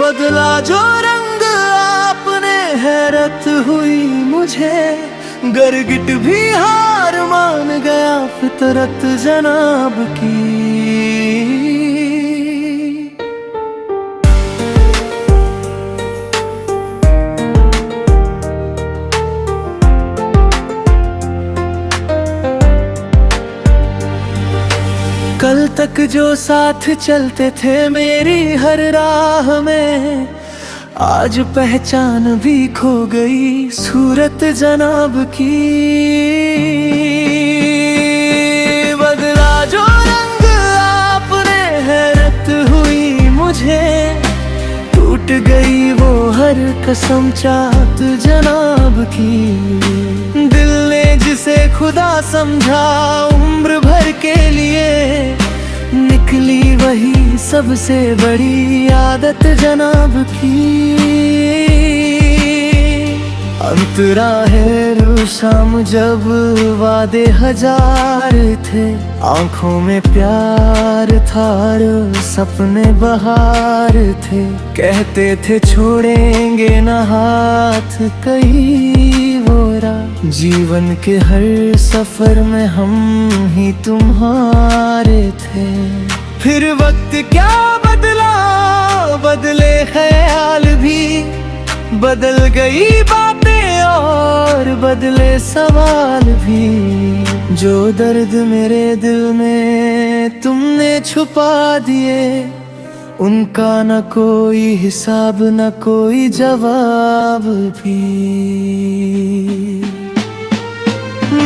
बदला जो रंग आपने, हैरत हुई मुझे। गिरगिट भी हार मान गया फितरत जनाब की। कल तक जो साथ चलते थे मेरी हर राह में, आज पहचान भी खो गई सूरत जनाब की। बदला जो रंग आपने, हैरत हुई मुझे। टूट गई वो हर कसम चाहत जनाब की। दिल ने जिसे खुदा समझा उम्र भर के लिए, निकली वही सबसे बड़ी आदत जनाब की। अंतराहे रोज शाम जब वादे हजार थे, आंखों में प्यार था रोज सपने बहार थे। कहते थे छोड़ेंगे न हाथ कई वोरा, जीवन के हर सफर में हम ही तुम्हारे थे। फिर वक्त क्या बदला, बदले ख्याल भी, बदल गई बातें और बदले सवाल भी। जो दर्द मेरे दिल में तुमने छुपा दिए, उनका न कोई हिसाब न कोई जवाब भी।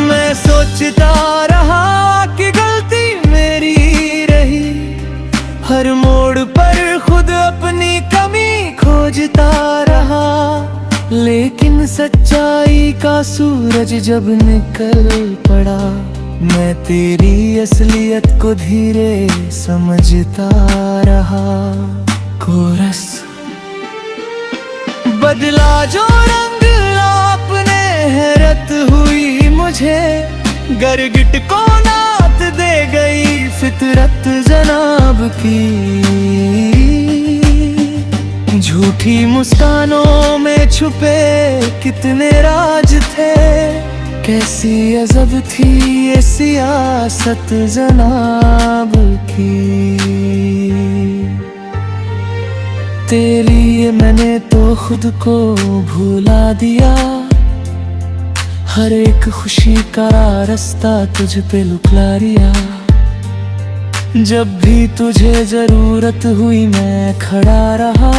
मैं सोचता रहा कि गलती मेरी रही, हर मोड़ पर खुद अपनी कमी खोजता रहा। लेकिन सच्चाई का सूरज जब निकल पड़ा, मैं तेरी असलियत को धीरे समझता रहा। कोरस बदला जो रंग आपने, हैरत हुई मुझे। गिरगिट को नात दे गई फितरत जनाब की। झूठी मुस्कानों में छुपे कितने राज थे, कैसी अजब थी ये सियासत जनाब की। तेरे लिए मैंने तो खुद को भुला दिया, हर एक खुशी का रास्ता तुझ पे लुकला लिया। जब भी तुझे जरूरत हुई मैं खड़ा रहा,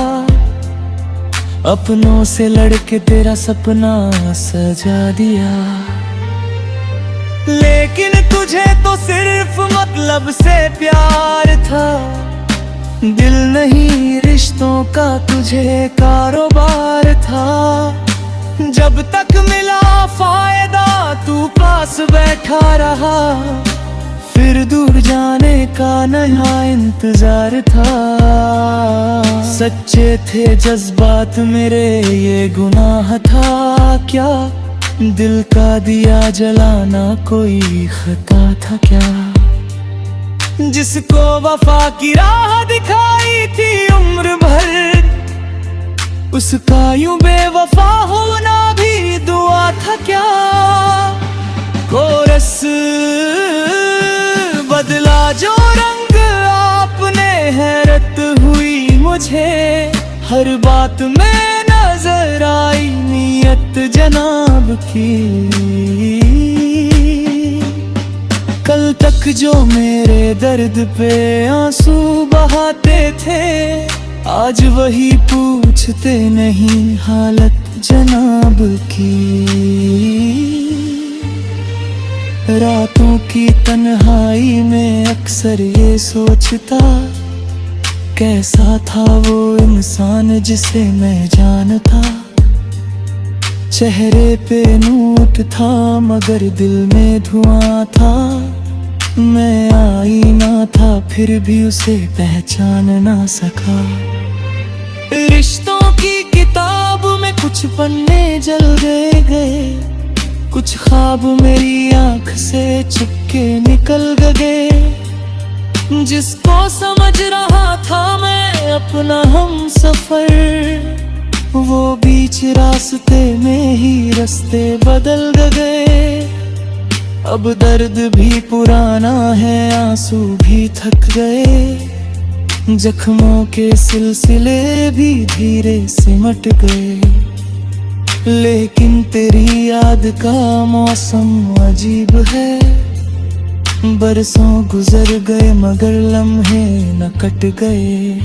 अपनों से लड़के तेरा सपना सजा दिया। लेकिन तुझे तो सिर्फ मतलब से प्यार था, दिल नहीं रिश्तों का तुझे कारोबार था। जब तक मिला फायदा तू पास बैठा रहा, फिर दूर जाने का नया इंतजार था। सच्चे थे जज्बात मेरे ये गुनाह था क्या, दिल का दिया जलाना कोई खता था क्या। जिसको वफा की राह दिखाई थी उम्र भर, उसका यूं बेवफा होना भी दुआ था क्या। कोरस बदला जो रंग आपने, हैरत हुई मुझे। हर बात में नजर आई नीयत जनाब की। कल तक जो मेरे दर्द पे आंसू बहाते थे, आज वही पूछते नहीं हालत जनाब की। रातों की तन्हाई में अक्सर ये सोचता, कैसा था वो इंसान जिसे मैं जानता। चेहरे पे नूर था मगर दिल में धुआं था। मैं आईना था फिर भी उसे पहचान ना सका। रिश्तों की किताब में कुछ पन्ने जल गए, कुछ ख्वाब मेरी आंख से चुपके निकल गए। जिसको समझ रहा था मैं अपना हम सफर, वो बीच रास्ते में ही रास्ते बदल गए। अब दर्द भी पुराना है, आंसू भी थक गए, जख्मों के सिलसिले भी धीरे सिमट गए। लेकिन तेरी याद का मौसम अजीब है, बरसों गुजर गए मगर लम्हे न कट गए।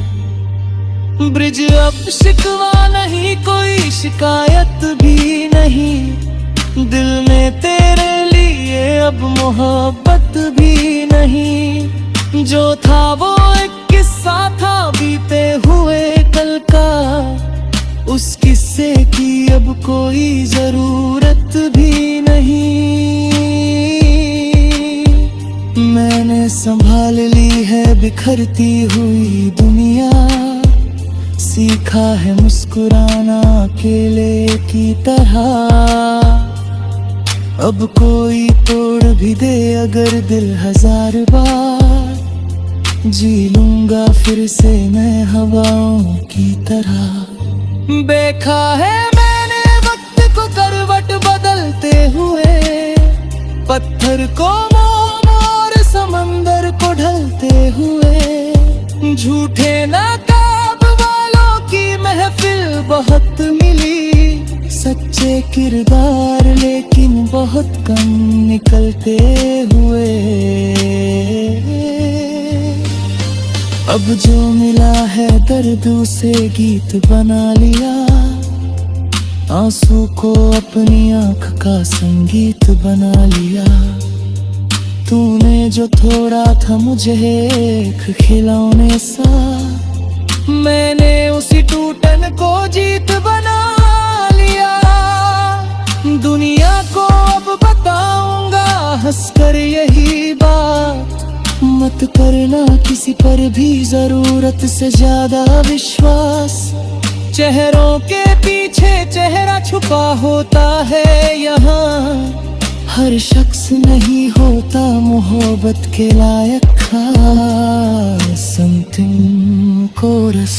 ब्रिज अब शिकवा नहीं, कोई शिकायत भी नहीं, दिल में तेरे लिए अब मोहब्बत भी नहीं। जो था वो एक किस्सा था बीते हुए कल का, उस किस्से की अब कोई जरूरत भी नहीं। मैंने संभाल ली है बिखरती हुई दुनिया, सीखा है मुस्कुराना अकेले की तरह। अब कोई तोड़ भी दे अगर दिल 1000 बार, जी लूंगा फिर से मैं हवाओं की तरह। देखा है मैंने वक्त को करवट बदलते हुए, पत्थर को मोड़ समंदर को ढलते हुए। झूठे नकाब वालों की महफिल बहुत मिली, सच्चे किरदार लेकिन बहुत कम निकलते हुए। अब जो मिला है दर्द उसे गीत बना लिया, आंसू को अपनी आंख का संगीत बना लिया। तूने जो थोड़ा था मुझे एक खिलौने सा, मैंने उसी टूटन को जीत बना लिया। दुनिया को अब बताऊंगा हंसकर यही बात, मत करना किसी पर भी जरूरत से ज्यादा विश्वास। चेहरों के पीछे चेहरा छुपा होता है यहाँ, हर शख्स नहीं होता मोहब्बत के लायक। खास अंतिम कोरस।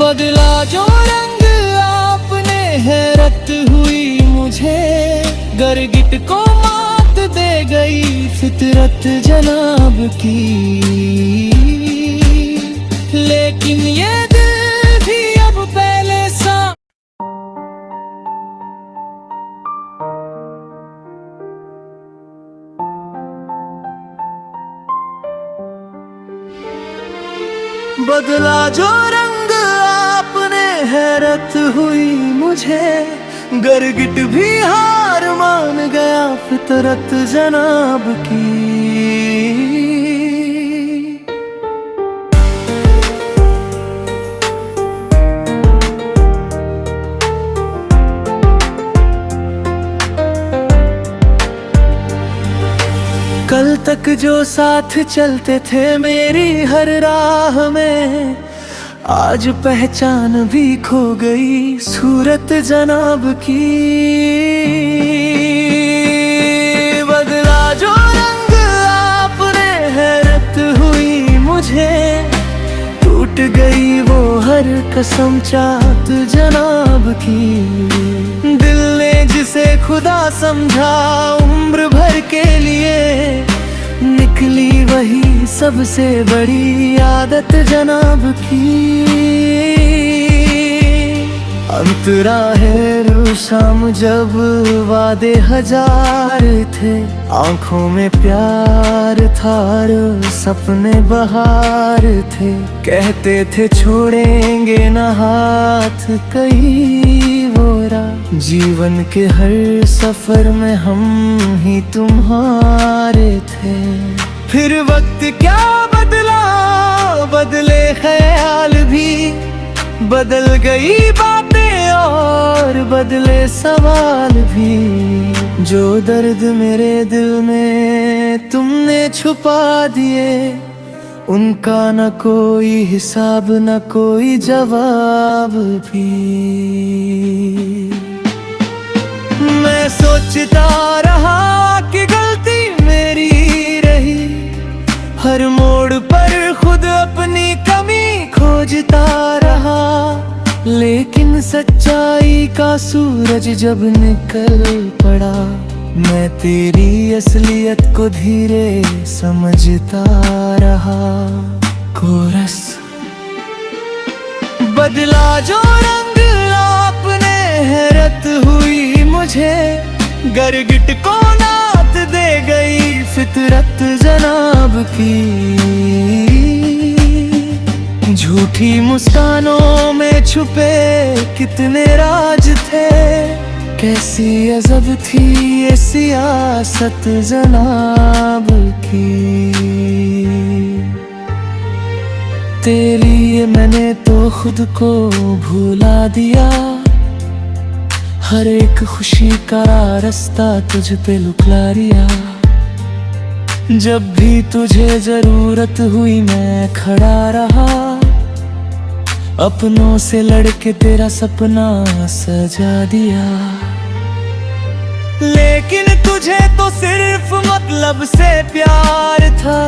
बदला जो रंग आपने हैरत हुई मुझे, गिरगिट को मात दे गई फितरत जनाब की। लेकिन ये दिल भी अब पहले सा बदला जो रंग आपने हैरत हुई मुझे, गिरगिट भी हार मान गया फितरत जनाब की। कल तक जो साथ चलते थे मेरी हर राह में, आज पहचान भी खो गई सूरत जनाब की। बदला जो रंग आपने हैरत हुई मुझे, टूट गई वो हर कसम चाहत जनाब की। दिल ने जिसे खुदा समझा उम्र भर के लिए, निकली वही सबसे बड़ी आदत जनाब की। अंतराहे शाम जब वादे 1000 थे, आंखों में प्यार था और सपने बहार थे। कहते थे छोड़ेंगे न हाथ कई वोरा, जीवन के हर सफर में हम ही तुम्हारे थे। फिर वक्त क्या बदला, बदले ख्याल भी, बदल गई बातें और बदले सवाल भी। जो दर्द मेरे दिल में तुमने छुपा दिए, उनका न कोई हिसाब न कोई जवाब भी। मैं सोचता रहा कि गलती मेरी जीता रहा। लेकिन सच्चाई का सूरज जब निकल पड़ा, मैं तेरी असलियत को धीरे समझता रहा। कोरस बदला जो रंग आपने, हैरत हुई मुझे। गिरगिट को नात दे गई फितरत जनाब की। झूठी मुस्कानों में छुपे कितने राज थे। कैसी अजब थी ये सियासत जनाब की। तेरे लिए मैंने तो खुद को भुला दिया। हर एक खुशी का रास्ता तुझ पे लुकला लिया। जब भी तुझे जरूरत हुई मैं खड़ा रहा। अपनों से लड़के तेरा सपना सजा दिया। लेकिन तुझे तो सिर्फ मतलब से प्यार था।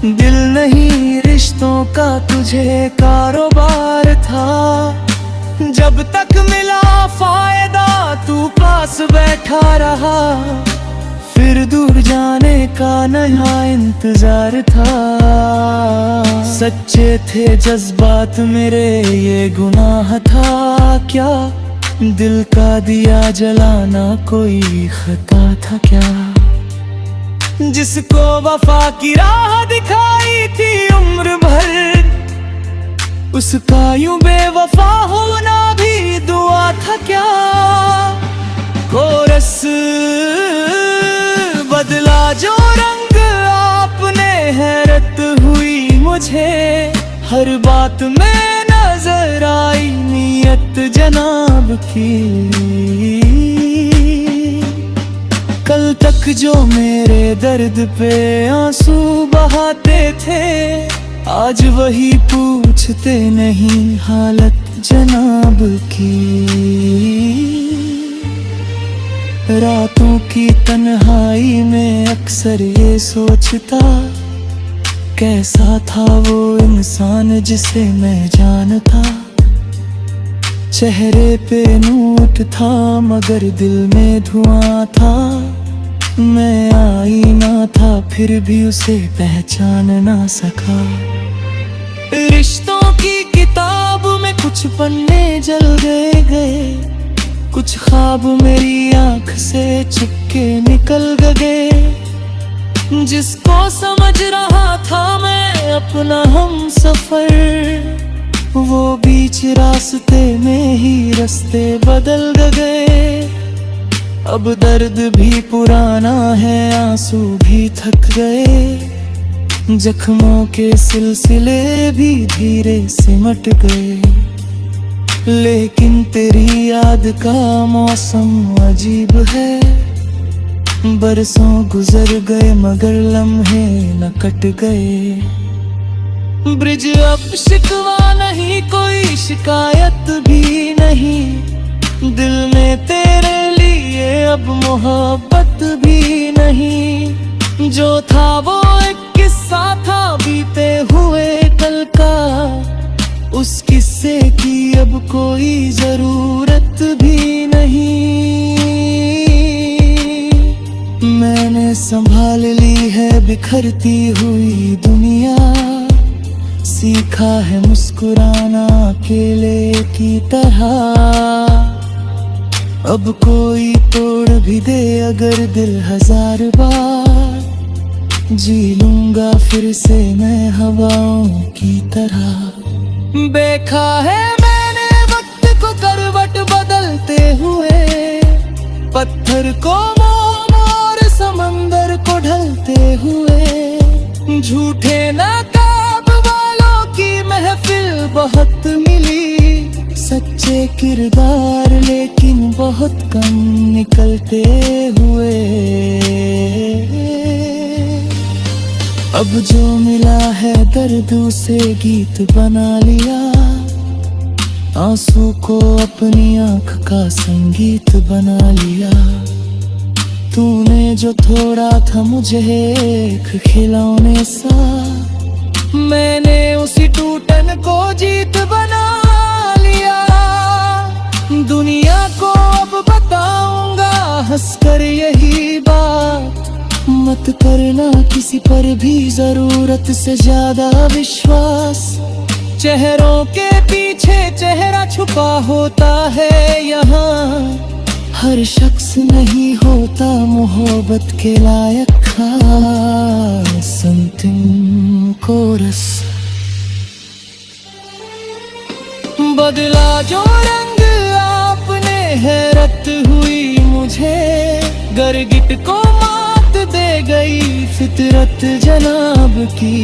दिल नहीं रिश्तों का तुझे कारोबार था। जब तक मिला फायदा तू पास बैठा रहा। फिर दूर जाने का नया इंतजार था। सच्चे थे जज्बात मेरे ये गुनाह था क्या। दिल का दिया जलाना कोई खता था क्या। जिसको वफा की राह दिखाई थी उम्र भर, उसका यूं बेवफा होना भी दुआ था क्या। कोरस बदला जो रंग आपने, हैरत हुई मुझे। हर बात में नजर आई नीयत जनाब की। कल तक जो मेरे दर्द पे आंसू बहाते थे, आज वही पूछते नहीं हालत जनाब की। रातों की तन्हाई में अक्सर ये सोचता, कैसा था वो इंसान जिसे मैं जानता। चेहरे पे नूर था मगर दिल में धुआं था। मैं आईना था फिर भी उसे पहचान ना सका। रिश्तों की किताब में कुछ पन्ने जल गए। कुछ ख्वाब मेरी आंख से चुपके निकल गए। जिसको समझ रहा था मैं अपना हम सफर, वो बीच रास्ते में ही रास्ते बदल गए। अब दर्द भी पुराना है, आंसू भी थक गए। जख्मों के सिलसिले भी धीरे सिमट गए। लेकिन तेरी याद का मौसम अजीब है। बरसों गुजर गए मगर लम्हे न कट गए। ब्रिज अब शिकवा नहीं, कोई शिकायत भी नहीं। दिल में तेरे लिए अब मोहब्बत भी नहीं। जो था वो एक किस्सा था बीते हुए कल का। उस किस्से की अब कोई जरूरत भी नहीं। मैंने संभाल ली है बिखरती हुई दुनिया। सीखा है मुस्कुराना अकेले की तरह। अब कोई तोड़ भी दे अगर दिल 1000 बार, जी लूंगा फिर से मैं हवाओं की तरह। देखा है मैंने वक्त को करवट बदलते हुए। पत्थर को मोम और समंदर को ढलते हुए। झूठे नकाब वालों की महफिल बहुत मिली। सच्चे किरदार लेकिन बहुत कम निकलते हुए। अब जो मिला है दर्द उसे गीत बना लिया। आंसू को अपनी आंख का संगीत बना लिया। तूने जो थोड़ा था मुझे एक खिलौने सा, मैंने उसी टूटन को जीत बना लिया। दुनिया को अब बताऊंगा हंसकर यही बात, मत करना किसी पर भी जरूरत से ज्यादा विश्वास। चेहरों के पीछे चेहरा छुपा होता है यहाँ, हर शख्स नहीं होता मोहब्बत के लायक खास। अंतिम कोरस। बदला जो रंग आपने, हैरत हुई मुझे, गिरगिट को मात दे गई फितरत जनाब की।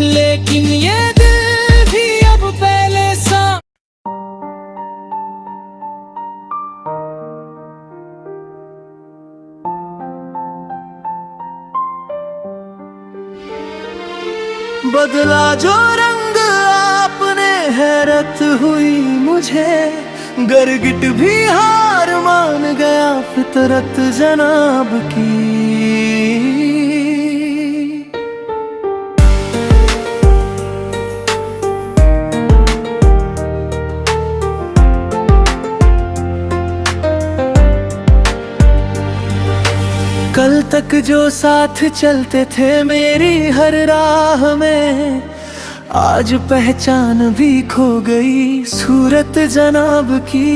लेकिन ये दिल भी अब पहले सा बदला जो रंग आपने, हैरत हुई मुझे, गिरगिट भी हार मान गया फितरत जनाब की। कल तक जो साथ चलते थे मेरी हर राह में, आज पहचान भी खो गई सूरत जनाब की।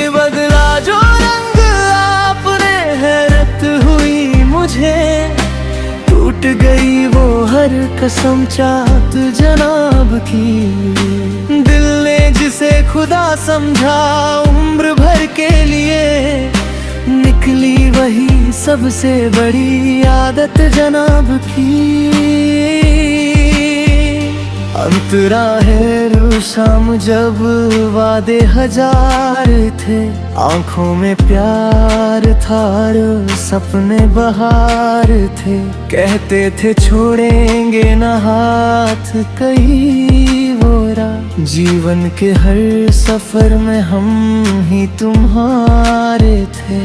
बदला जो रंग आपने, हैरत हुई मुझे, टूट गई वो हर कसम चाहत जनाब की। दिल ने जिसे खुदा समझा उम्र भर के लिए, निकली वही सबसे बड़ी आदत जनाब की। अंतराहे शाम जब वादे हजार थे, आंखों में प्यार था और सपने बहार थे। कहते थे छोड़ेंगे न हाथ कई वोरा, जीवन के हर सफर में हम ही तुम्हारे थे।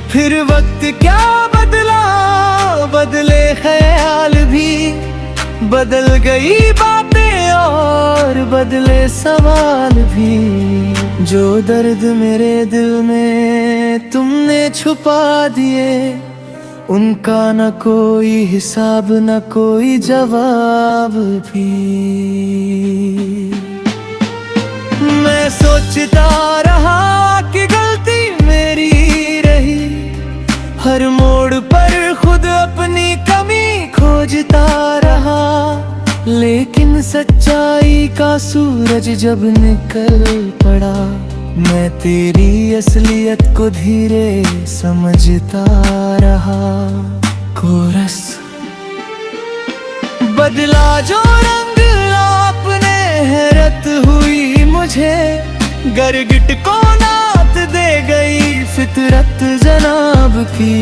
फिर वक्त क्या बदला, बदले ख्याल भी, बदल गई बातें और बदले सवाल भी। जो दर्द मेरे दिल में तुमने छुपा दिए, उनका न कोई हिसाब न कोई जवाब भी। मैं सोचता रहा कि गलती मेरी रही, हर मोड़ पर खुद अपनी कमी खोजता रहा। लेकिन सच्चाई का सूरज जब निकल पड़ा, मैं तेरी असलियत को धीरे समझता रहा। कोरस। बदला जो रंग आपने, हैरत हुई मुझे, गिरगिट को नात दे गई फितरत जनाब की।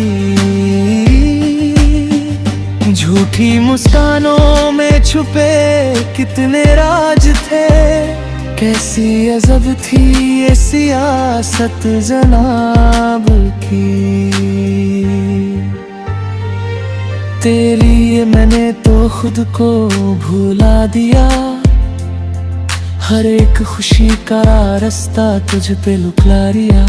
झूठी मुस्कानों में छुपे कितने राज थे, कैसी अजब थी ये सियासत जनाब की। तेरे लिए मैंने तो खुद को भुला दिया, हर एक खुशी का रास्ता तुझ पे लुकला लिया।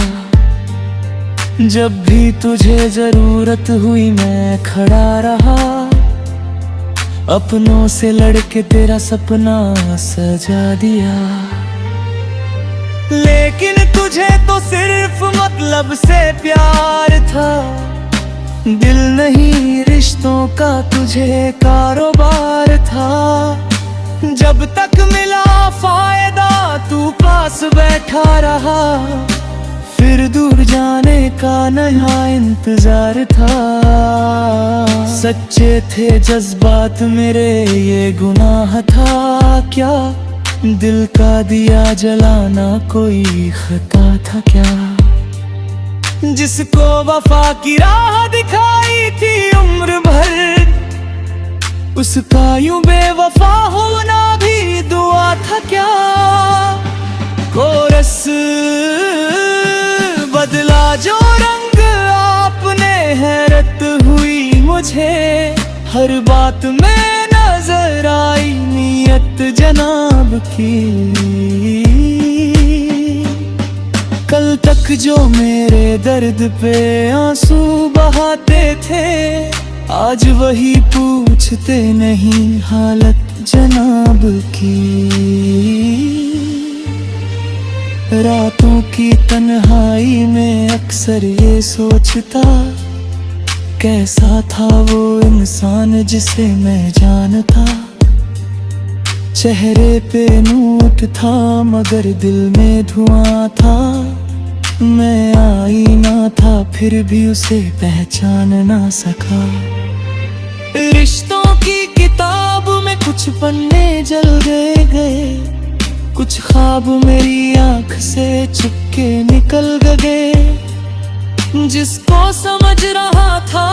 जब भी तुझे जरूरत हुई मैं खड़ा रहा, अपनों से लड़के तेरा सपना सजा दिया। लेकिन तुझे तो सिर्फ मतलब से प्यार था, दिल नहीं रिश्तों का तुझे कारोबार था। जब तक मिला फायदा तू पास बैठा रहा, फिर दूर जाने का नया इंतजार था। सच्चे थे जज्बात मेरे ये गुनाह था क्या, दिल का दिया जलाना कोई खता था क्या। जिसको वफा की राह दिखाई थी उम्र भर, उसका यूं बेवफा होना भी दुआ था क्या। कोरस। बदला जो रंग आपने, हैरत हुई मुझे हर बात में नजर आई नीयत जनाब की। कल तक जो मेरे दर्द पे आंसू बहाते थे, आज वही पूछते नहीं हालत जनाब की। रातों की तन्हाई में अक्सर ये सोचता, कैसा था वो इंसान जिसे मैं जानता। चेहरे पे नूर था मगर दिल में धुआं था। मैं आईना था फिर भी उसे पहचान ना सका। रिश्तों की किताब में कुछ पन्ने जल गए, कुछ ख्वाब मेरी आंख से चुपके निकल गए। जिसको समझ रहा था